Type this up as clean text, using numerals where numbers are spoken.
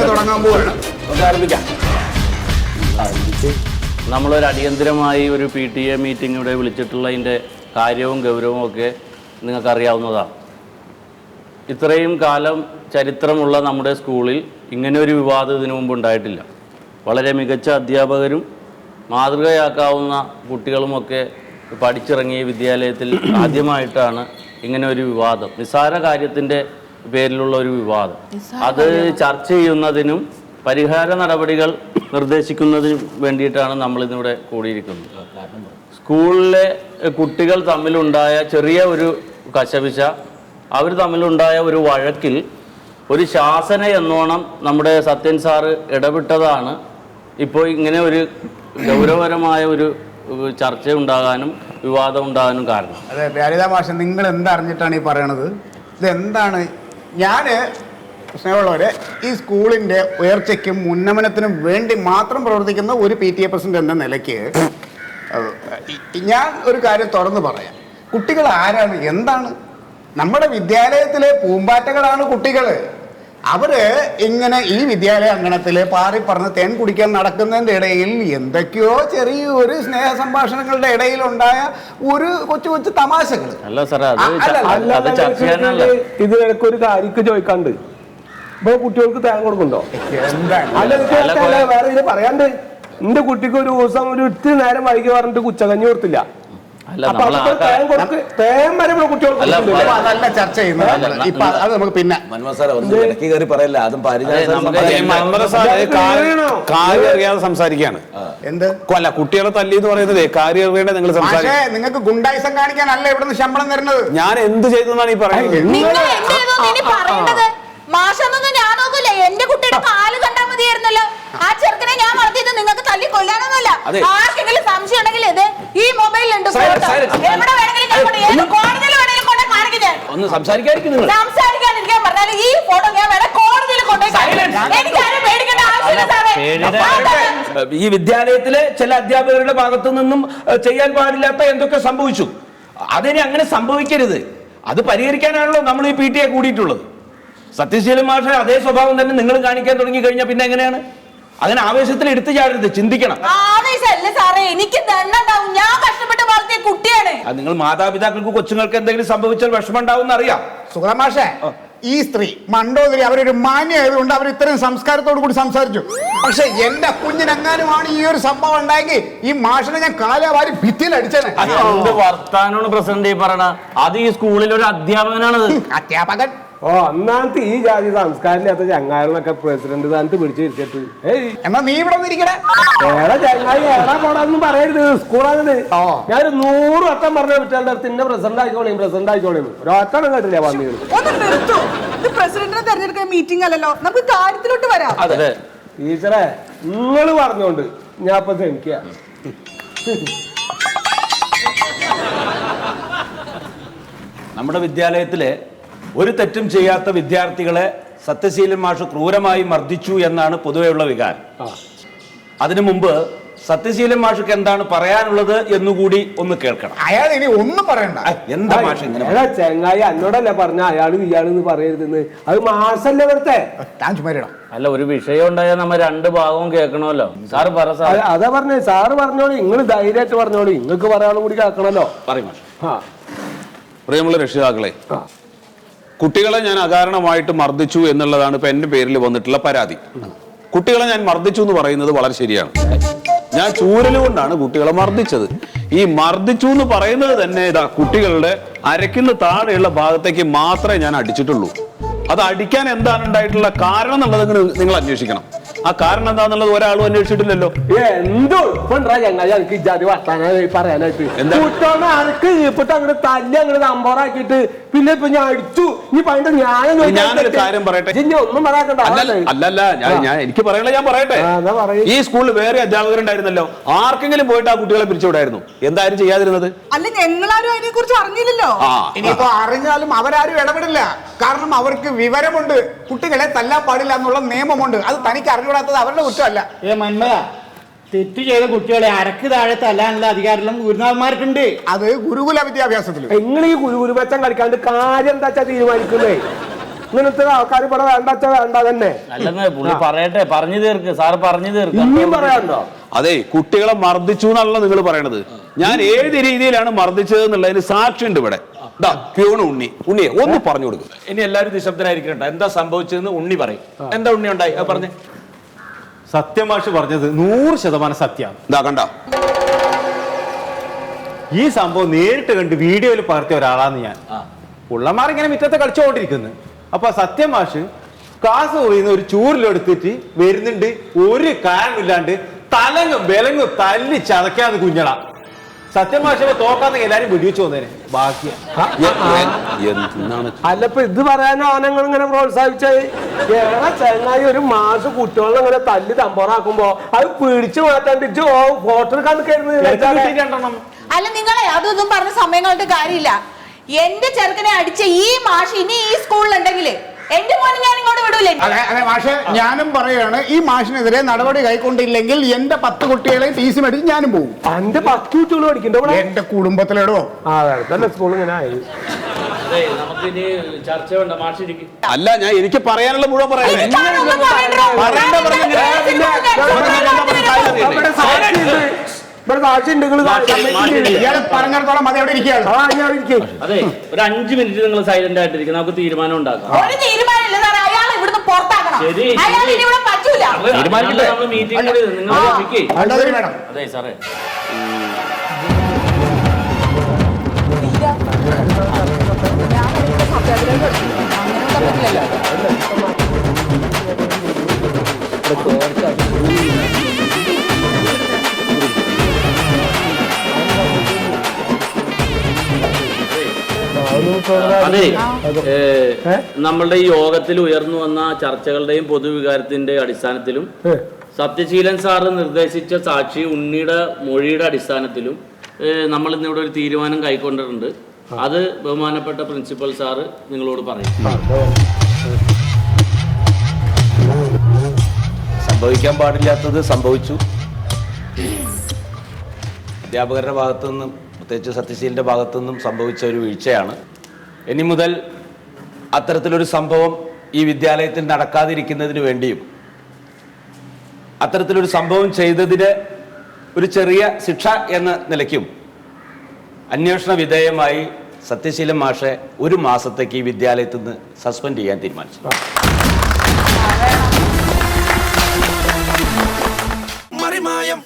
തുടങ്ങാൻ പോവുകയാണ്. ആരംഭിക്കാം. നമ്മളൊരു അടിയന്തരമായി ഒരു PTA മീറ്റിംഗ് ഇവിടെ വിളിച്ചിട്ടുള്ളതിൻ്റെ കാര്യവും ഗൗരവവും ഒക്കെ നിങ്ങൾക്കറിയാവുന്നതാണ്. ഇത്രയും കാലം ചരിത്രമുള്ള നമ്മുടെ സ്കൂളിൽ ഇങ്ങനെ ഒരു വിവാദം ഇതിനു മുമ്പ് ഉണ്ടായിട്ടില്ല. വളരെ മികച്ച അധ്യാപകരും മാതൃകയാക്കാവുന്ന കുട്ടികളുമൊക്കെ പഠിച്ചിറങ്ങിയ വിദ്യാലയത്തിൽ ആദ്യമായിട്ടാണ് ഇങ്ങനെ ഒരു വിവാദം, നിസ്സാര കാര്യത്തിൻ്റെ പേരിലുള്ള ഒരു വിവാദം. അത് ചർച്ച ചെയ്യുന്നതിനും പരിഹാര നടപടികൾ നിർദ്ദേശിക്കുന്നതിനും വേണ്ടിയിട്ടാണ് നമ്മളിന്നിവിടെ കൂടിയിരിക്കുന്നത്. സ്കൂളിലെ കുട്ടികൾ തമ്മിലുണ്ടായ ചെറിയ ഒരു കശപിശ, അവർ തമ്മിലുണ്ടായ ഒരു വഴക്കിൽ ഒരു ശാസന എന്നോണം നമ്മുടെ സത്യൻ സാറ് ഇടപെട്ടതാണ് ഇപ്പോൾ ഇങ്ങനെ ഒരു ഗൗരവപരമായ ഒരു ചർച്ച ഉണ്ടാകാനും വിവാദം ഉണ്ടാകാനും കാരണം. അതെ, പ്യാരിത മാഷ, നിങ്ങൾ എന്തറിഞ്ഞിട്ടാണ് ഈ പറയണത്? ഇതെന്താണ്? ഞാൻ സ്നേഹമുള്ളവരെ, ഈ സ്കൂളിൻ്റെ ഉയർച്ചയ്ക്കും ഉന്നമനത്തിനും വേണ്ടി മാത്രം പ്രവർത്തിക്കുന്ന ഒരു PTA പ്രസിഡന്റ് എന്ന നിലയ്ക്ക് ഞാൻ ഒരു കാര്യം തുറന്നു പറയാം. കുട്ടികൾ ആരാണ്, എന്താണ്? നമ്മുടെ വിദ്യാലയത്തിലെ പൂമ്പാറ്റകളാണ് കുട്ടികൾ. അവര് ഇങ്ങനെ ഈ വിദ്യാലയ അങ്കണത്തിൽ പാറി പറഞ്ഞ് തേൻ കുടിക്കാൻ നടക്കുന്നതിൻ്റെ ഇടയിൽ എന്തൊക്കെയോ ചെറിയൊരു സ്നേഹ സംഭാഷണങ്ങളുടെ ഇടയിലുണ്ടായ ഒരു കൊച്ചു കൊച്ചു തമാശകൾ. അല്ല സാറേ, ഇത് എനിക്കൊരു കാര്യം ചോദിക്കാണ്ട്. ഇപ്പൊ കുട്ടികൾക്ക് തേൻ കൊടുക്കുന്നുണ്ടോ? അല്ല, വേറെ ഇത് പറയാണ്ട്. എന്റെ കുട്ടിക്ക് ഒരു ദിവസം ഒരു ഇത്തിരി നേരം വൈകി പറഞ്ഞിട്ട് ഉച്ചകഞ്ഞി കൊടുത്തില്ല. അതല്ല ചർച്ച ചെയ്യുന്നത്. അത് നമുക്ക് പിന്നെ കാര്യം അറിയാതെ സംസാരിക്കാണ്. എന്ത് അല്ല, കുട്ടികളെ തല്ലി എന്ന് പറയുന്നത് കാര്യം അറിയേണ്ട നിങ്ങൾ സംസാരിക്കും. നിങ്ങൾക്ക് ഗുണ്ടായിസം കാണിക്കാനല്ല ഇവിടുന്ന് ശമ്പളം തരുന്നത്. ഞാൻ എന്ത് ചെയ്തെന്നാണ് ഈ പറയുന്നത്? മാഷൊന്നും ഞാൻ നോക്കൂല. എന്റെ കുട്ടിയുടെ കാല് കണ്ടാ മതിയായിരുന്നല്ലോ. ആ ചെറുക്കനെ ഞാൻ വളർത്തിയത് നിങ്ങൾക്ക് തല്ലി കൊല്ലാനൊന്നുമല്ല. ആർക്കെങ്കിലും സംശയം ഉണ്ടെങ്കിൽ ഇത് ഈ മൊബൈലിലുണ്ട്. ഒന്ന് സംസാരിക്കാതിരിക്കാൻ പറഞ്ഞാൽ ഈ ഫോട്ടോ ഞാൻ വേണം കോടതിയിൽ കൊണ്ടുപോയി. എനിക്കാരും പേടിക്കേണ്ട ആവശ്യമില്ല സാറേ. ഈ വിദ്യാലയത്തിലെ ചില അധ്യാപകരുടെ ഭാഗത്തു നിന്നും ചെയ്യാൻ പാടില്ലാത്ത എന്തൊക്കെ സംഭവിച്ചു. അതിനെ അങ്ങനെ സംഭവിക്കരുത്. അത് പരിഹരിക്കാനാണല്ലോ നമ്മൾ ഈ PTA കൂടിയിട്ടുള്ളത്. സത്യശീലൻ മാഷെ അതേ സ്വഭാവം തന്നെ നിങ്ങൾ കാണിക്കാൻ തുടങ്ങി കഴിഞ്ഞാൽ പിന്നെ എങ്ങനെയാണ്? അങ്ങനെ ആവേശത്തിൽ എടുത്തു ചാടരുത്, ചിന്തിക്കണം. എനിക്ക് ഞാൻ കഷ്ടപ്പെട്ട് വളർത്തിയ കുട്ടിയാണ്. നിങ്ങൾ മാതാപിതാക്കൾക്ക് കൊച്ചുങ്ങൾക്ക് എന്തെങ്കിലും സംഭവിച്ചാൽ വിഷമം ഉണ്ടാവും അറിയാം. സുഗതമാഷെ, ഈ സ്ത്രീ മണ്ടോദരി അവരൊരു മാന്യമായതുകൊണ്ട് അവർ ഇത്രയും സംസ്കാരത്തോടു കൂടി സംസാരിച്ചു. പക്ഷെ എന്റെ കുഞ്ഞിനെങ്ങാനുമാണ് ഈ ഒരു സംഭവം ഉണ്ടായെങ്കിൽ ഈ മാഷിനെ ഞാൻ കാലാവാരി ഭിത്തിയിൽ അടിച്ചേനെ. വർത്താനോട് പ്രസിഡന്റ് പറയണ അത് ഈ സ്കൂളിൽ ഒരു അധ്യാപകനാണത്. അധ്യാപകൻ ഒന്നാമത്തെ ഈ ജാതി സംസ്കാരമില്ലാത്ത ചങ്ങായികളൊക്കെ പ്രസിഡന്റ് സ്ഥാനത്ത് പിടിച്ചിരിക്കട്ട്. എന്നാ നീ ഇവിടെ ഇരിക്കണേ. ചങ്ങായി ഏടാ പോടാന്നും പറയരുത്. സ്കൂളാണിത്. ഞാനൊരു 100 വട്ടം പറഞ്ഞ കുട്ടികളുടെ അടുത്ത് ഇന്നെ പ്രസിഡന്റ് ആയിക്കോളേം ഒരൊറ്റണം കേട്ടില്ല വന്നിരുന്നു. പ്രസിഡന്റിനെ തെരഞ്ഞെടുക്കാൻ മീറ്റിംഗ് അല്ലല്ലോ, നമുക്ക് കാര്യത്തിലോട്ട് വരാം. അതെ ടീച്ചറെ, നിങ്ങൾ പറഞ്ഞോണ്ട് ഞാൻ ഇപ്പൊ ക്ഷമിക്ക. നമ്മുടെ വിദ്യാലയത്തിലെ ഒരു തെറ്റും ചെയ്യാത്ത വിദ്യാർത്ഥികളെ സത്യശീലൻ മാഷ് ക്രൂരമായി മർദ്ദിച്ചു എന്നാണ് പൊതുവെയുള്ള വികാരം. അതിനു മുമ്പ് സത്യശീലൻ മാഷക്ക് എന്താണ് പറയാനുള്ളത് എന്നുകൂടി ഒന്ന് കേൾക്കണം. അയാൾ ഇനി ഒന്നും പറയണ്ട. എന്താ മാഷ് ഇങ്ങനെ? ചങ്ങായി എന്നോടല്ലേ പറഞ്ഞ അയാള് ഇയാളെന്ന് പറയരുതെന്ന്? അത് മാഷല്ലേ ഇവിടുത്തെ. അല്ല, ഒരു വിഷയം ഉണ്ടായാൽ നമ്മ രണ്ട് ഭാഗവും കേൾക്കണമല്ലോ. സാറ് പറ. അതാ പറഞ്ഞേ, സാറ് പറഞ്ഞോളൂ, നിങ്ങൾ ധൈര്യമായിട്ട് പറഞ്ഞോളൂ, നിങ്ങൾക്ക് പറയാനും കൂടി കേൾക്കണല്ലോ. പറയും മാഷ്. പ്രിയമുള്ള രക്ഷിതാക്കളെ, കുട്ടികളെ ഞാൻ അകാരണമായിട്ട് മർദ്ദിച്ചു എന്നുള്ളതാണ് ഇപ്പൊ എന്റെ പേരിൽ വന്നിട്ടുള്ള പരാതി. കുട്ടികളെ ഞാൻ മർദ്ദിച്ചു എന്ന് പറയുന്നത് വളരെ ശരിയാണ്. ഞാൻ ചൂരലുകൊണ്ടാണ് കുട്ടികളെ മർദ്ദിച്ചത്. ഈ മർദ്ദിച്ചു എന്ന് പറയുന്നത് തന്നെ ഇതാ കുട്ടികളുടെ അരയ്ക്കുന്ന താഴെയുള്ള ഭാഗത്തേക്ക് മാത്രമേ ഞാൻ അടിച്ചിട്ടുള്ളൂ. അത് അടിക്കാൻ എന്താണ് ഉണ്ടായിട്ടുള്ള കാരണം എന്നുള്ളത് നിങ്ങൾ അന്വേഷിക്കണം. ആ കാരണം എന്താന്നുള്ളത് ഒരാളും അന്വേഷിച്ചിട്ടില്ലല്ലോ. എന്തോ പറയാനായിട്ട് അങ്ങോട്ട് തല്ലി അങ്ങോട്ട് നമ്പറാക്കിട്ട് പിന്നെ ഇപ്പൊ ഞാൻ അടിച്ചു. ഞാനൊരു കാര്യം പറയട്ടെ. ഒന്നും പറയാക്കണ്ട. അല്ലല്ല, ഞാൻ എനിക്ക് പറയണ ഞാൻ പറയട്ടെ. ഈ സ്കൂളിൽ വേറെ അധ്യാപകരുണ്ടായിരുന്നല്ലോ. ആർക്കെങ്കിലും പോയിട്ട് ആ കുട്ടികളെ പിരിച്ചുവിടായിരുന്നു? എന്തായാലും ചെയ്യാതിരുന്നത്? അല്ല, ഞങ്ങളാരും അതിനെ കുറിച്ച് അറിഞ്ഞില്ലല്ലോ. ഇനിയിപ്പോ അറിഞ്ഞാലും അവരാരും ഇടപെടില്ല. കാരണം അവർക്ക് വിവരമുണ്ട്. കുട്ടികളെ തല്ലാൻ പാടില്ല എന്നുള്ള നിയമമുണ്ട്. അത് തനിക്ക് അറിഞ്ഞുകൂടാത്തത് അവരുടെ കുറ്റമല്ല. തെറ്റ് ചെയ്ത കുട്ടികളെ അരക്ക് താഴെ തല്ലാനുള്ള അധികാരം ഗുരുനാഥന്മാർക്കുണ്ട്. അത് ഗുരുകുല വിദ്യാഭ്യാസത്തിൽ. നിങ്ങൾ ഈ ഗുരുകുലപക്ഷം കളിക്കാണ്ട് കാര്യം എന്താ വെച്ചാ തീരുമാനിക്കുന്നേ? ഇങ്ങനത്തെ ആൾക്കാർ ഇവിടെ വേണ്ട വേണ്ട തന്നെ. അല്ലെന്ന് പുള്ളി പറയട്ടെ, പറഞ്ഞു തീർക്ക് സാറ്, പറഞ്ഞു തീർക്ക്. ഇനിയും പറയാനുണ്ടോ? അതെ, കുട്ടികളെ മർദ്ദിച്ചു എന്നാണല്ലോ നിങ്ങൾ പറയണത്. ഞാൻ ഏത് രീതിയിലാണ് മർദ്ദിച്ചത് എന്നുള്ളതിന് സാക്ഷിയുണ്ട് ഇവിടെ. പ്യൂണ് ഉണ്ണിയെ ഒന്ന് പറഞ്ഞു കൊടുക്കുക. ഇനി എല്ലാവരും നിശബ്ദനായിരിക്കണ്ട. എന്താ സംഭവിച്ചതെന്ന് ഉണ്ണി പറയും. എന്താ ഉണ്ണി ഉണ്ടായി അത് പറഞ്ഞേ. സത്യമാഷ് പറഞ്ഞത് 100% സത്യമാണ്. എന്താ കണ്ട, ഈ സംഭവം നേരിട്ട് കണ്ട് വീഡിയോയിൽ പകർത്തിയ ഒരാളാന്ന് ഞാൻ. പുള്ളമാരിങ്ങനെ മുറ്റത്ത് കളിച്ചുകൊണ്ടിരിക്കുന്നു. അപ്പൊ സത്യമാഷ് ക്ലാസ് പോയിന്ന് ഒരു ചൂരിലെടുത്തിട്ട് വരുന്നുണ്ട്, ഒരു കാരണമില്ലാണ്ട് തലങ്ങും വിലങ്ങും തല്ലി ചതക്കാന്ന് കുഞ്ഞള. സത്യമാഷ തോക്കാന്ന് എല്ലാരും വെടിവെച്ച് വന്നേനെ. ബാക്കി അല്ല ഇപ്പൊ ഇത് പറയാനോ ആനങ്ങൾ ഇങ്ങനെ പ്രോത്സാഹിച്ചത്? ചങ്ങായി ഒരു മാസം കുട്ടികളെ ഇങ്ങനെ തല്ലി തമ്പോറാക്കുമ്പോ അത് പിടിച്ചു മാറ്റാണ്ട് ഫോട്ടോ എടുക്കാൻ നിൽക്കായിരുന്നു. അല്ല നിങ്ങളെ അതൊന്നും പറഞ്ഞ സമയങ്ങളുടെ കാര്യമില്ല. എന്റെ ചെറുക്കനെ അടിച്ച ഈ മാഷ് ഇനി ഈ സ്കൂളിലുണ്ടെങ്കിലേ എന്റെ മോനെ ഞാൻ ഇങ്ങോട്ട് വിടൂലേ. അതെ മാഷെ, ഞാനും പറയാണ്, ഈ മാഷിനെതിരെ നടപടി കൈക്കൊണ്ടില്ലെങ്കിൽ എന്റെ 10 കുട്ടികളെ ഫീസ് മേടിച്ച് ഞാനും പോകും. എന്റെ 10 കുട്ടികൾ പഠിക്കണ്ടോ എന്റെ കുടുംബത്തിലെടോ. തന്നെ സ്കൂൾ ഇങ്ങനെ ആയി. നമുക്കിനി ചർച്ച വേണ്ട, മാഷിരിക്കും. അല്ല, ഞാൻ എനിക്ക് പറയാനുള്ള മുഴുവൻ പറയാം. ഇയാളെ പറഞ്ഞിടത്തോളം മതി, അവിടെ ഇരിക്കുകയാണ്. അതെ, ഒരു 5 മിനിറ്റ് നിങ്ങൾ സൈലന്റ് ആയിട്ടിരിക്കും, നമുക്ക് തീരുമാനം ഉണ്ടാക്കാം. ഒരു തീരുമാനമില്ല സാറേ, അയാൾ ഇവിടുന്ന് പുറത്താക്കണം. ശരി, അയാൾ ഇനി ഇവിടെ പറ്റൂല. നമ്മൾ മീറ്റിംഗ് കൂടി നിങ്ങൾ. അതെ സാറേ, അതെ, നമ്മളുടെ ഈ യോഗത്തിൽ ഉയർന്നു വന്ന ചർച്ചകളുടെയും പൊതുവികാരത്തിന്റെ അടിസ്ഥാനത്തിലും സത്യശീലൻ സാറ് നിർദ്ദേശിച്ച സാക്ഷി ഉണ്ണിയുടെ മൊഴിയുടെ അടിസ്ഥാനത്തിലും നമ്മൾ ഇന്നിവിടെ ഒരു തീരുമാനം കൈക്കൊണ്ടിട്ടുണ്ട്. അത് ബഹുമാനപ്പെട്ട പ്രിൻസിപ്പൽ സാറ് നിങ്ങളോട് പറയും. സംഭവിക്കാൻ പാടില്ലാത്തത് സംഭവിച്ചു. അധ്യാപകരുടെ ഭാഗത്തു നിന്നും, പ്രത്യേകിച്ച് സത്യശീലിന്റെ ഭാഗത്തു നിന്നും സംഭവിച്ച ഒരു വീഴ്ചയാണ്. ഇനി മുതൽ അത്തരത്തിലൊരു സംഭവം ഈ വിദ്യാലയത്തിൽ നടക്കാതിരിക്കുന്നതിന് വേണ്ടിയും അത്തരത്തിലൊരു സംഭവം ചെയ്തതിന് ഒരു ചെറിയ ശിക്ഷ എന്ന നിലയ്ക്കും അന്വേഷണ വിധേയമായി സത്യശീലൻ മാഷെ 1 മാസത്തേക്ക് ഈ വിദ്യാലയത്തിൽ നിന്ന് സസ്പെൻഡ് ചെയ്യാൻ തീരുമാനിച്ചു. മറിമായം